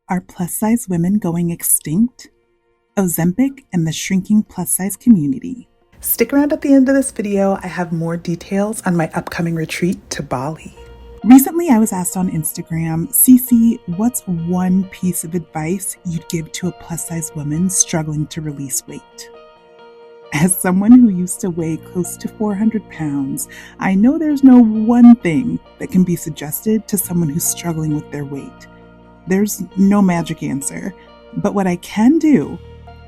Are plus-size women going extinct? Ozempic and the shrinking plus-size community. Stick around at the end of this video. I have more details on my upcoming retreat to Bali. Recently, I was asked on Instagram, Cece, what's one piece of advice you'd give to a plus-size woman struggling to release weight? As someone who used to weigh close to 400 pounds, I know there's no one thing that can be suggested to someone who's struggling with their weight. There's no magic answer, but what I can do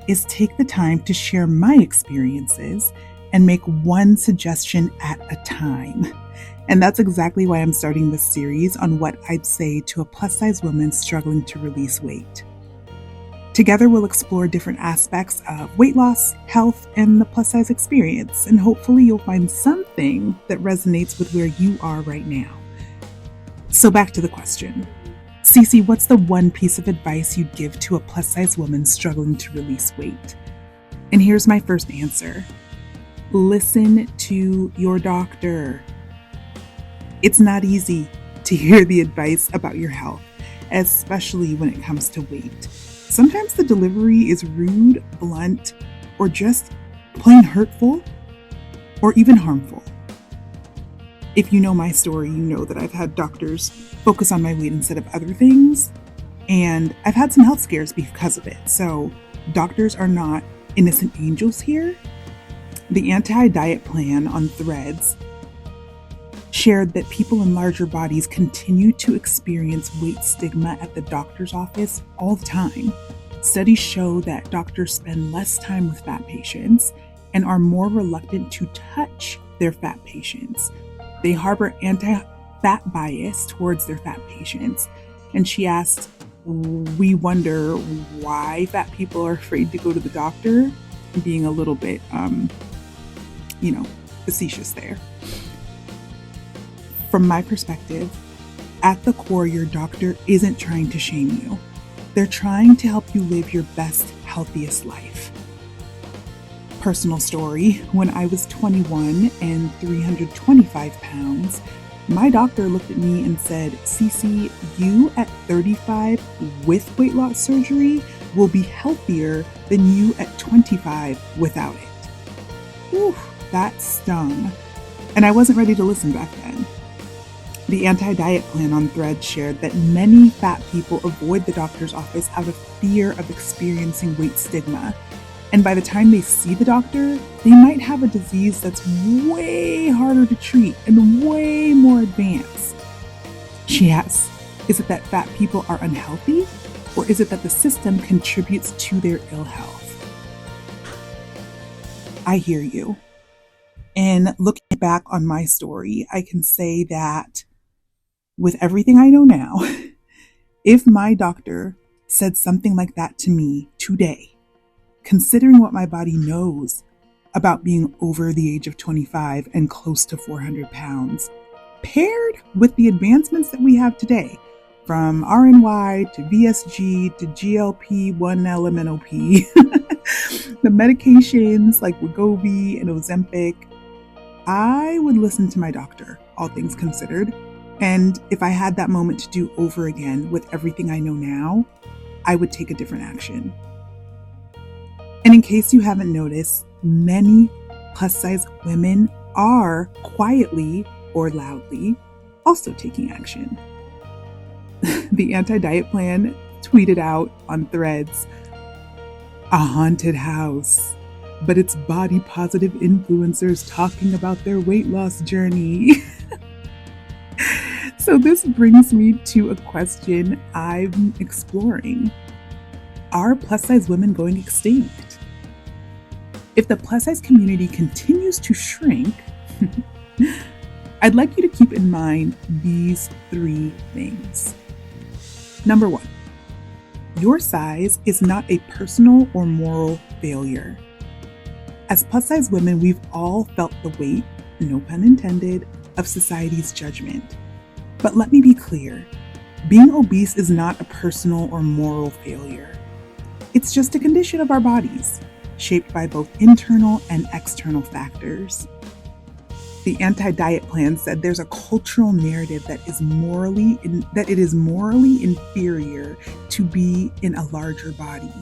is take the time to share my experiences and make one suggestion at a time. And that's exactly why I'm starting this series on what I'd say to a plus-size woman struggling to release weight. Together, we'll explore different aspects of weight loss, health, and the plus-size experience, and hopefully you'll find something that resonates with where you are right now. So back to the question. Cece, what's the one piece of advice you'd give to a plus-size woman struggling to release weight? And here's my first answer. Listen to your doctor. It's not easy to hear the advice about your health, especially when it comes to weight. Sometimes the delivery is rude, blunt, or just plain hurtful, or even harmful. If you know my story, you know that I've had doctors focus on my weight instead of other things, and I've had some health scares because of it. So doctors are not innocent angels here. The anti-diet plan on Threads shared that people in larger bodies continue to experience weight stigma at the doctor's office all the time. Studies show that doctors spend less time with fat patients and are more reluctant to touch their fat patients. They harbor anti-fat bias towards their fat patients. And she asked, we wonder why fat people are afraid to go to the doctor, being a little bit, facetious there. From my perspective, at the core, your doctor isn't trying to shame you. They're trying to help you live your best, healthiest life. Personal story, when I was 21 and 325 pounds, my doctor looked at me and said, Cece, you at 35 with weight loss surgery will be healthier than you at 25 without it. Whew, that stung. And I wasn't ready to listen back then. The anti-diet plan on Threads shared that many fat people avoid the doctor's office out of fear of experiencing weight stigma. And by the time they see the doctor, they might have a disease that's way harder to treat and way more advanced. She asks, is it that fat people are unhealthy? Or is it that the system contributes to their ill health? I hear you. And looking back on my story, I can say that with everything I know now, if my doctor said something like that to me today, considering what my body knows about being over the age of 25 and close to 400 pounds, paired with the advancements that we have today, from RNY to VSG to GLP-1 LMNOP, the medications like Wegovy and Ozempic, I would listen to my doctor, all things considered. And if I had that moment to do over again with everything I know now, I would take a different action. And in case you haven't noticed, many plus-size women are quietly or loudly also taking action. The anti-diet plan tweeted out on Threads, a haunted house, but it's body positive influencers talking about their weight loss journey. So this brings me to a question I'm exploring. Are plus-size women going extinct? If the plus-size community continues to shrink, I'd like you to keep in mind these three things. Number one, your size is not a personal or moral failure. As plus-size women, we've all felt the weight, no pun intended, of society's judgment. But let me be clear, being obese is not a personal or moral failure. It's just a condition of our bodies, shaped by both internal and external factors. The anti-diet plan said there's a cultural narrative that it is morally inferior to be in a larger body.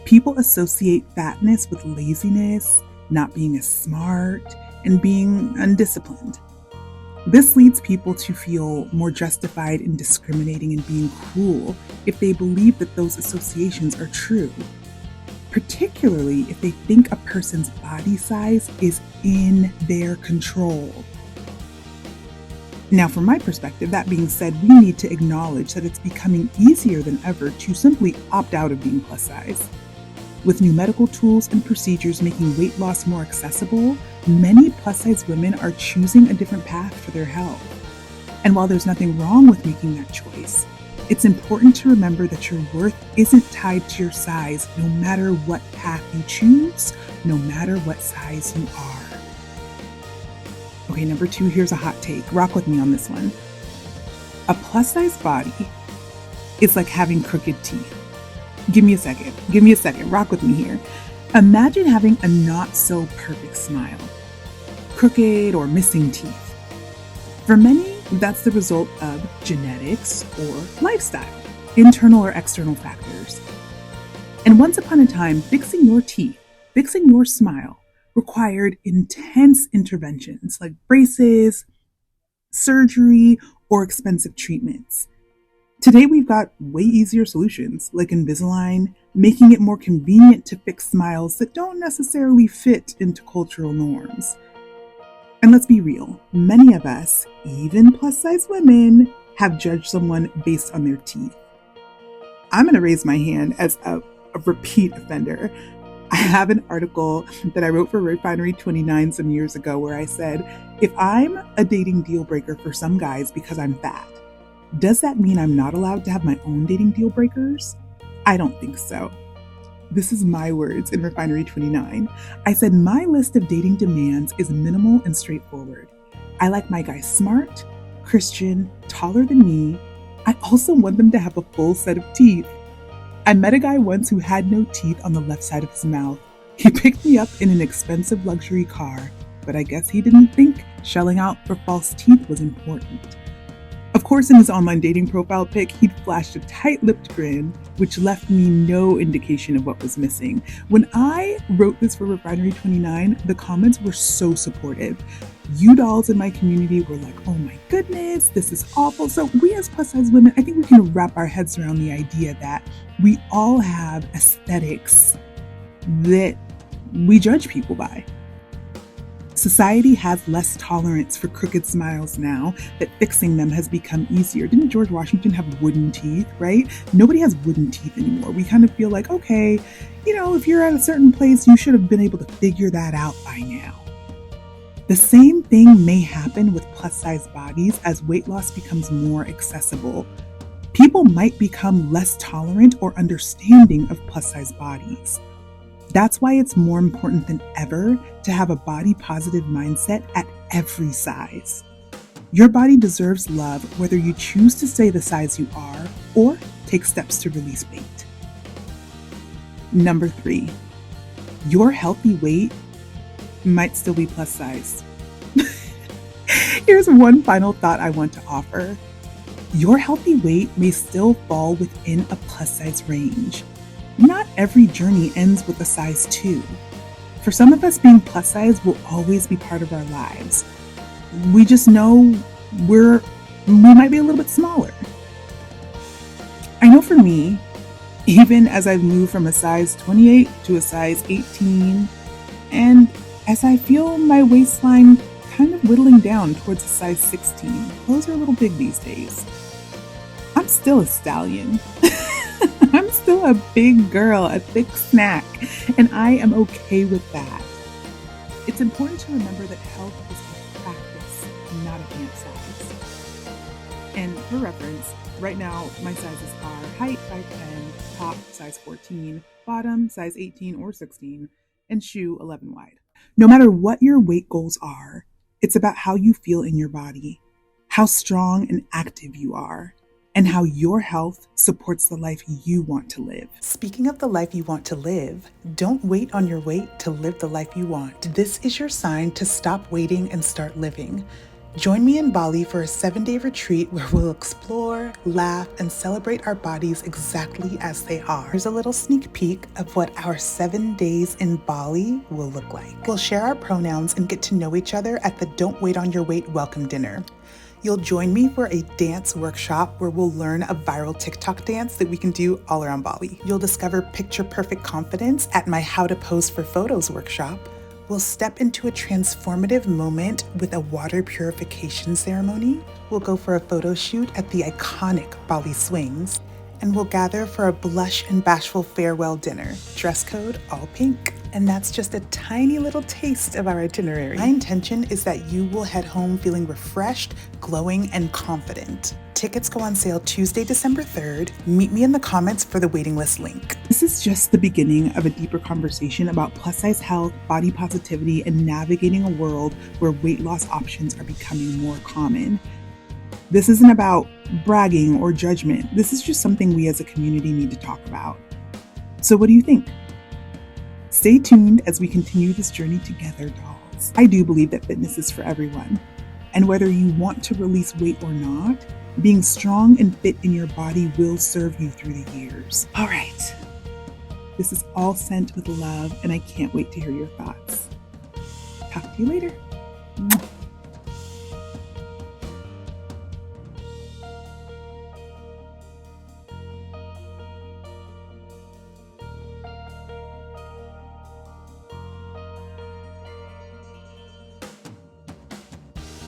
People associate fatness with laziness, not being as smart, and being undisciplined. This leads people to feel more justified in discriminating and being cruel if they believe that those associations are true, particularly if they think a person's body size is in their control. Now, from my perspective, that being said, we need to acknowledge that it's becoming easier than ever to simply opt out of being plus size. With new medical tools and procedures making weight loss more accessible, many plus-size women are choosing a different path for their health. And while there's nothing wrong with making that choice, it's important to remember that your worth isn't tied to your size, no matter what path you choose, no matter what size you are. Okay, number 2, here's a hot take. Rock with me on this one. A plus-size body is like having crooked teeth. Give me a second. Rock with me here. Imagine having a not so perfect smile, crooked or missing teeth. For many, that's the result of genetics or lifestyle, internal or external factors. And once upon a time, fixing your teeth, fixing your smile required intense interventions like braces, surgery, or expensive treatments. Today, we've got way easier solutions like Invisalign, making it more convenient to fix smiles that don't necessarily fit into cultural norms. And let's be real, many of us, even plus-size women, have judged someone based on their teeth. I'm going to raise my hand as a repeat offender. I have an article that I wrote for Refinery 29 some years ago where I said, if I'm a dating deal breaker for some guys because I'm fat, does that mean I'm not allowed to have my own dating deal breakers? I don't think so. This is my words in Refinery 29. I said, my list of dating demands is minimal and straightforward. I like my guy smart, Christian, taller than me. I also want them to have a full set of teeth. I met a guy once who had no teeth on the left side of his mouth. He picked me up in an expensive luxury car, but I guess he didn't think shelling out for false teeth was important. Of course, in his online dating profile pic, he'd flashed a tight-lipped grin, which left me no indication of what was missing. When I wrote this for Refinery 29, the comments were so supportive. You dolls in my community were like, oh my goodness, this is awful. So we as plus-size women, I think we can wrap our heads around the idea that we all have aesthetics that we judge people by. Society has less tolerance for crooked smiles now that fixing them has become easier. Didn't George Washington have wooden teeth, right? Nobody has wooden teeth anymore. We kind of feel like, okay, if you're at a certain place, you should have been able to figure that out by now. The same thing may happen with plus-size bodies as weight loss becomes more accessible. People might become less tolerant or understanding of plus-size bodies. That's why it's more important than ever to have a body-positive mindset at every size. Your body deserves love whether you choose to stay the size you are or take steps to release weight. Number 3, your healthy weight might still be plus size. Here's one final thought I want to offer. Your healthy weight may still fall within a plus size range. Not every journey ends with a size 2. For some of us, being plus size will always be part of our lives. We just know we might be a little bit smaller. I know for me, even as I've moved from a size 28 to a size 18, and as I feel my waistline kind of whittling down towards a size 16, clothes are a little big these days. I'm still a stallion. I'm still a big girl, a thick snack, and I am okay with that. It's important to remember that health is a practice, not a dance size. And for reference, right now my sizes are height 5'10", top size 14, bottom size 18 or 16, and shoe 11 wide. No matter what your weight goals are, it's about how you feel in your body, how strong and active you are, and how your health supports the life you want to live. Speaking of the life you want to live, don't wait on your wait to live the life you want. This is your sign to stop waiting and start living. Join me in Bali for a 7-day retreat where we'll explore, laugh, and celebrate our bodies exactly as they are. Here's a little sneak peek of what our 7 days in Bali will look like. We'll share our pronouns and get to know each other at the Don't Wait on Your Wait welcome dinner. You'll join me for a dance workshop where we'll learn a viral TikTok dance that we can do all around Bali. You'll discover picture-perfect confidence at my How to Pose for Photos workshop. We'll step into a transformative moment with a water purification ceremony. We'll go for a photo shoot at the iconic Bali Swings. And we'll gather for a blush and bashful farewell dinner. Dress code, all pink. And that's just a tiny little taste of our itinerary. My intention is that you will head home feeling refreshed, glowing, and confident. Tickets go on sale Tuesday, December 3rd. Meet me in the comments for the waiting list link. This is just the beginning of a deeper conversation about plus-size health, body positivity, and navigating a world where weight loss options are becoming more common. This isn't about bragging or judgment. This is just something we as a community need to talk about. So what do you think? Stay tuned as we continue this journey together, dolls. I do believe that fitness is for everyone. And whether you want to release weight or not, being strong and fit in your body will serve you through the years. All right. This is all sent with love, and I can't wait to hear your thoughts. Talk to you later.